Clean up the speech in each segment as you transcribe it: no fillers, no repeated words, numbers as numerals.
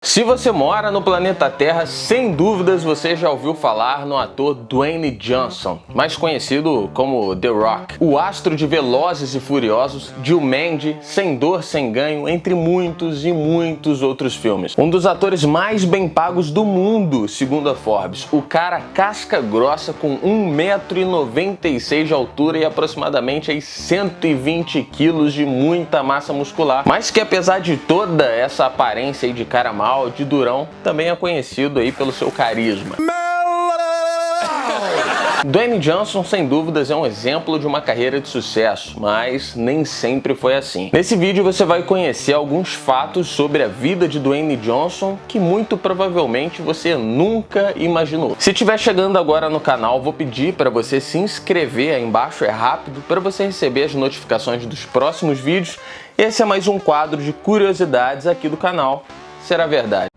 Se você mora no planeta Terra, sem dúvidas você já ouviu falar no ator Dwayne Johnson, mais conhecido como The Rock. O astro de Velozes e Furiosos, Jumanji, Sem Dor, Sem Ganho, entre muitos e muitos outros filmes. Um dos atores mais bem pagos do mundo, segundo a Forbes. O cara casca grossa com 1,96 m de altura e aproximadamente 120 kg de muita massa muscular. Mas que apesar de toda essa aparência aí de cara mal, de durão, também é conhecido aí pelo seu carisma. Dwayne Johnson, sem dúvidas, é um exemplo de uma carreira de sucesso, mas nem sempre foi assim. Nesse vídeo você vai conhecer alguns fatos sobre a vida de Dwayne Johnson que muito provavelmente você nunca imaginou. Se estiver chegando agora no canal, vou pedir para você se inscrever aí embaixo, é rápido, para você receber as notificações dos próximos vídeos. Esse é mais um quadro de curiosidades aqui do canal. Será verdade.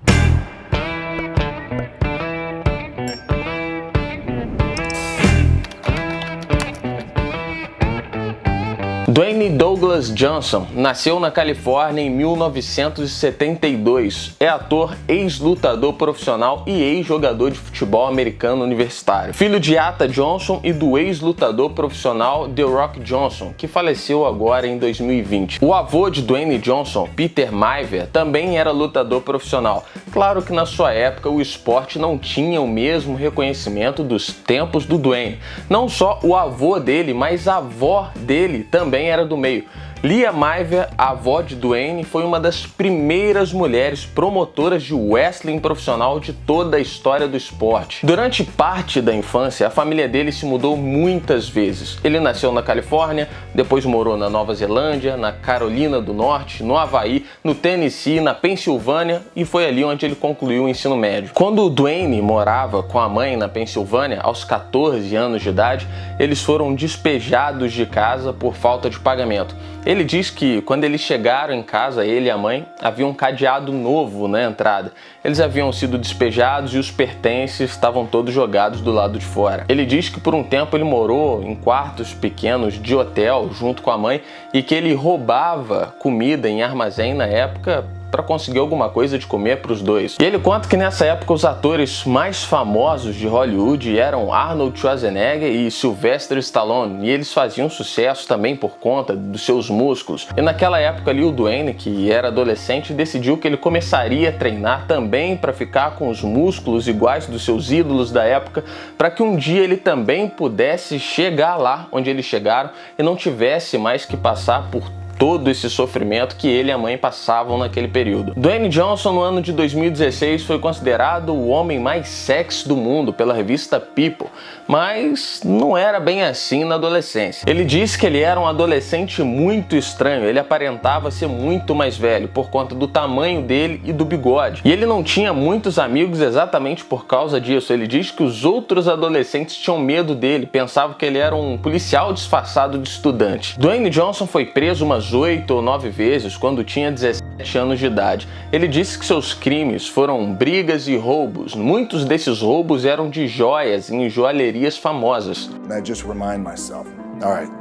Dwayne Douglas Johnson nasceu na Califórnia em 1972. É ator, ex-lutador profissional e ex-jogador de futebol americano universitário. Filho de Ata Johnson e do ex-lutador profissional The Rock Johnson, que faleceu agora em 2020. O avô de Dwayne Johnson, Peter Maiver, também era lutador profissional. Claro que na sua época o esporte não tinha o mesmo reconhecimento dos tempos do Dwayne. Não só o avô dele, mas a avó dele também era do meio. Lia Maiver, a avó de Dwayne, foi uma das primeiras mulheres promotoras de wrestling profissional de toda a história do esporte. Durante parte da infância, a família dele se mudou muitas vezes. Ele nasceu na Califórnia, depois morou na Nova Zelândia, na Carolina do Norte, no Havaí, no Tennessee, na Pensilvânia, e foi ali onde ele concluiu o ensino médio. Quando o Dwayne morava com a mãe na Pensilvânia, aos 14 anos de idade, eles foram despejados de casa por falta de pagamento. Ele diz que quando eles chegaram em casa, ele e a mãe, havia um cadeado novo na entrada. Eles haviam sido despejados e os pertences estavam todos jogados do lado de fora. Ele diz que por um tempo ele morou em quartos pequenos de hotel junto com a mãe e que ele roubava comida em armazém na época para conseguir alguma coisa de comer para os dois. E ele conta que nessa época os atores mais famosos de Hollywood eram Arnold Schwarzenegger e Sylvester Stallone, e eles faziam sucesso também por conta dos seus músculos. E naquela época ali o Dwayne, que era adolescente, decidiu que ele começaria a treinar também para ficar com os músculos iguais dos seus ídolos da época, para que um dia ele também pudesse chegar lá onde eles chegaram e não tivesse mais que passar por todo esse sofrimento que ele e a mãe passavam naquele período. Dwayne Johnson, no ano de 2016, foi considerado o homem mais sexy do mundo pela revista People, mas não era bem assim na adolescência. Ele disse que ele era um adolescente muito estranho, ele aparentava ser muito mais velho por conta do tamanho dele e do bigode. E ele não tinha muitos amigos exatamente por causa disso. Ele diz que os outros adolescentes tinham medo dele, pensavam que ele era um policial disfarçado de estudante. Dwayne Johnson foi preso umas 8 ou 9 vezes quando tinha 17 anos de idade. Ele disse que seus crimes foram brigas e roubos. Muitos desses roubos eram de joias em joalherias famosas. I just remind myself, all right,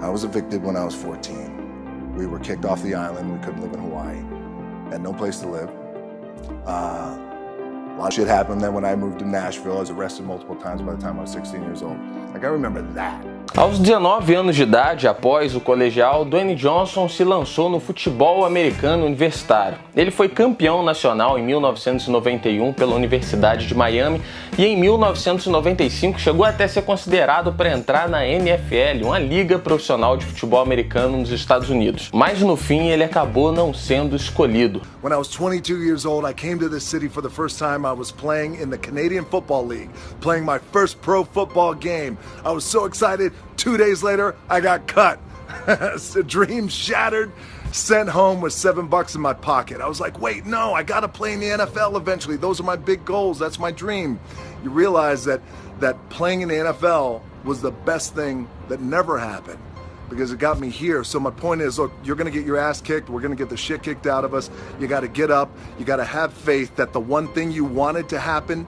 I was evicted when I was 14. We were kicked off the island. We couldn't live in Hawaii. Had no place to live. A lot of shit happened. Then when I moved to Nashville, I was arrested multiple times by the time I was 16 years old. Like, I remember that. Aos 19 anos de idade, após o colegial, Dwayne Johnson se lançou no futebol americano universitário. Ele foi campeão nacional em 1991 pela Universidade de Miami e em 1995 chegou até a ser considerado para entrar na NFL, uma liga profissional de futebol americano nos Estados Unidos. Mas no fim ele acabou não sendo escolhido. When I was 22 years old, I came to this city for the first time. I was playing in the Canadian Football League, playing my first pro football game. I was so excited. 2 days later, I got cut. The dream shattered, sent home with $7 in my pocket. I was like, wait, no, I gotta play in the NFL eventually. Those are my big goals. That's my dream. You realize that playing in the NFL was the best thing that never happened because it got me here. So my point is, look, you're gonna get your ass kicked. We're gonna get the shit kicked out of us. You gotta get up. You gotta have faith that the one thing you wanted to happen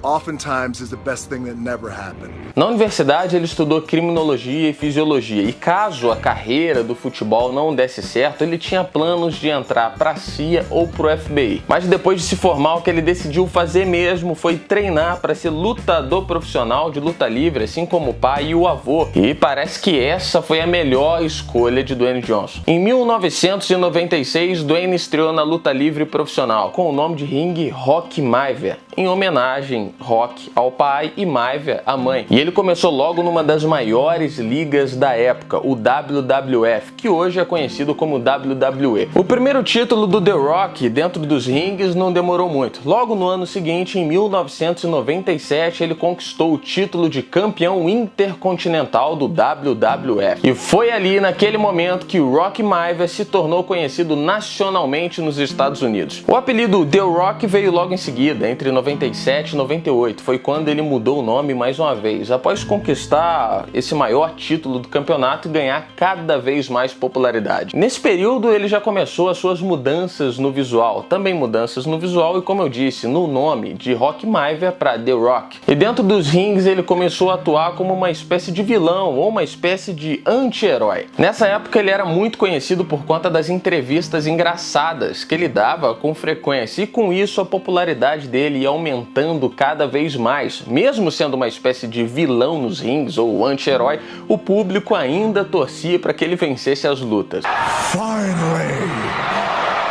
oftentimes is the best thing that never happened. Na universidade ele estudou criminologia e fisiologia e caso a carreira do futebol não desse certo, ele tinha planos de entrar para a CIA ou para o FBI. Mas depois de se formar, o que ele decidiu fazer mesmo foi treinar para ser lutador profissional de luta livre, assim como o pai e o avô. E parece que essa foi a melhor escolha de Dwayne Johnson. Em 1996, Dwayne estreou na luta livre profissional com o nome de ringue Rock Maiver, em homenagem Rock ao pai e Maiver à mãe. E ele começou logo numa das maiores ligas da época, o WWF, que hoje é conhecido como WWE. O primeiro título do The Rock dentro dos rings não demorou muito. Logo no ano seguinte, em 1997, ele conquistou o título de campeão intercontinental do WWF. E foi ali naquele momento que o Rock Maiver se tornou conhecido nacionalmente nos Estados Unidos. O apelido The Rock veio logo em seguida, entre 97 e 98. Foi quando ele mudou o nome mais uma vez, após conquistar esse maior título do campeonato e ganhar cada vez mais popularidade. Nesse período ele já começou as suas mudanças no visual, também mudanças no visual e, como eu disse, no nome de Rock Maiver para The Rock. E dentro dos rings ele começou a atuar como uma espécie de vilão ou uma espécie de anti-herói. Nessa época ele era muito conhecido por conta das entrevistas engraçadas que ele dava com frequência e com isso a popularidade dele ia aumentando cada vez mais. Mesmo sendo uma espécie de vilão nos rings ou anti-herói, o público ainda torcia para que ele vencesse as lutas. Finally,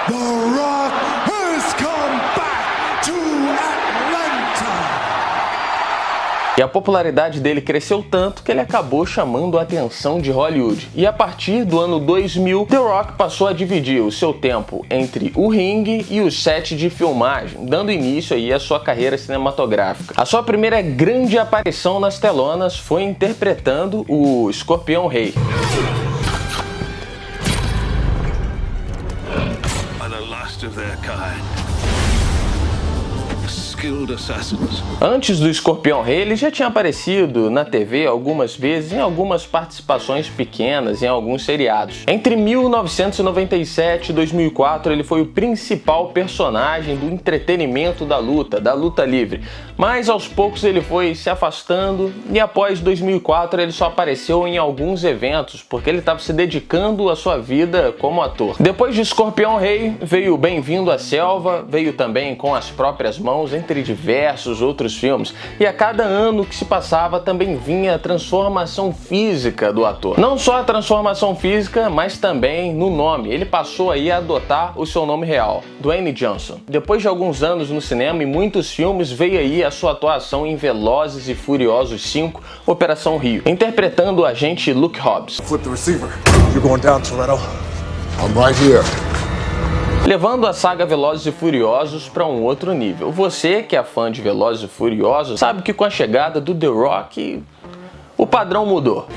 The Rock has come back to Atlanta. E a popularidade dele cresceu tanto que ele acabou chamando a atenção de Hollywood. E a partir do ano 2000, The Rock passou a dividir o seu tempo entre o ringue e o set de filmagem, dando início aí à sua carreira cinematográfica. A sua primeira grande aparição nas telonas foi interpretando o Escorpião Rei. Antes do Escorpião Rei, ele já tinha aparecido na TV algumas vezes em algumas participações pequenas em alguns seriados. Entre 1997 e 2004, ele foi o principal personagem do entretenimento da luta livre. Mas aos poucos ele foi se afastando e após 2004 ele só apareceu em alguns eventos porque ele estava se dedicando à sua vida como ator. Depois de Escorpião Rei, veio Bem-vindo à Selva, veio também Com as Próprias Mãos, entre diversos outros filmes, e a cada ano que se passava também vinha a transformação física do ator. Não só a transformação física, mas também no nome. Ele passou aí a adotar o seu nome real, Dwayne Johnson. Depois de alguns anos no cinema e muitos filmes, veio aí a sua atuação em Velozes e Furiosos 5, Operação Rio, interpretando o agente Luke Hobbs. Flip the receiver. You're going down, Toretto. I'm right here. Levando a saga Velozes e Furiosos para um outro nível. Você que é fã de Velozes e Furiosos sabe que com a chegada do The Rock, o padrão mudou.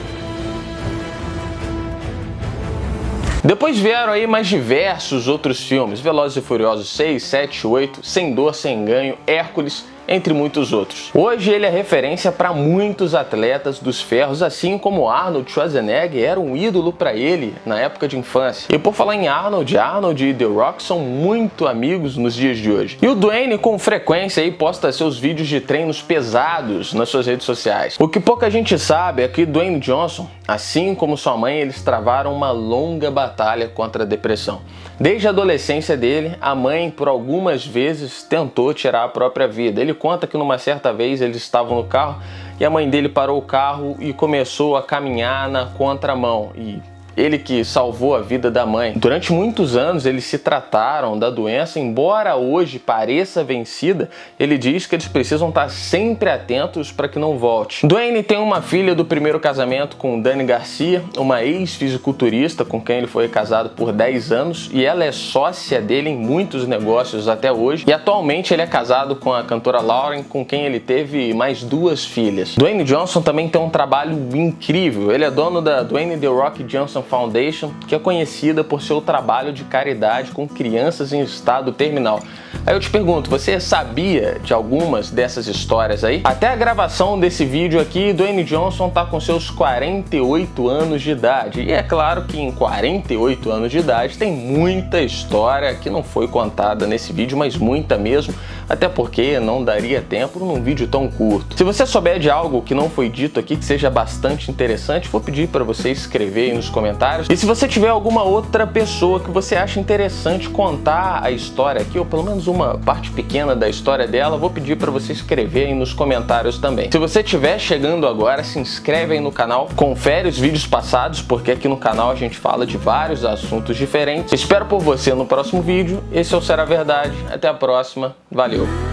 Depois vieram aí mais diversos outros filmes, Velozes e Furiosos 6, 7, 8, Sem Dor, Sem Ganho, Hércules, entre muitos outros. Hoje ele é referência para muitos atletas dos ferros, assim como Arnold Schwarzenegger era um ídolo para ele na época de infância. E por falar em Arnold e The Rock são muito amigos nos dias de hoje. E o Dwayne com frequência aí posta seus vídeos de treinos pesados nas suas redes sociais. O que pouca gente sabe é que Dwayne Johnson, assim como sua mãe, eles travaram uma longa batalha contra a depressão. Desde a adolescência dele, a mãe por algumas vezes tentou tirar a própria vida. Ele conta que numa certa vez eles estavam no carro e a mãe dele parou o carro e começou a caminhar na contramão. E ele que salvou a vida da mãe. Durante muitos anos eles se trataram da doença, embora hoje pareça vencida, ele diz que eles precisam estar sempre atentos para que não volte. Dwayne tem uma filha do primeiro casamento com Dani Garcia, uma ex-fisiculturista com quem ele foi casado por 10 anos e ela é sócia dele em muitos negócios até hoje. E atualmente ele é casado com a cantora Lauren, com quem ele teve mais 2 filhas. Dwayne Johnson também tem um trabalho incrível. Ele é dono da Dwayne The Rock Johnson Foundation, que é conhecida por seu trabalho de caridade com crianças em estado terminal. Aí eu te pergunto, você sabia de algumas dessas histórias aí? Até a gravação desse vídeo aqui, Dwayne Johnson tá com seus 48 anos de idade. E é claro que em 48 anos de idade tem muita história que não foi contada nesse vídeo, mas muita mesmo, até porque não daria tempo num vídeo tão curto. Se você souber de algo que não foi dito aqui, que seja bastante interessante, vou pedir para você escrever aí nos comentários. E se você tiver alguma outra pessoa que você acha interessante contar a história aqui, ou pelo menos uma parte pequena da história dela, vou pedir para você escrever aí nos comentários também. Se você estiver chegando agora, se inscreve aí no canal, confere os vídeos passados, porque aqui no canal a gente fala de vários assuntos diferentes. Espero por você no próximo vídeo. Esse é o Será Verdade. Até a próxima. Valeu!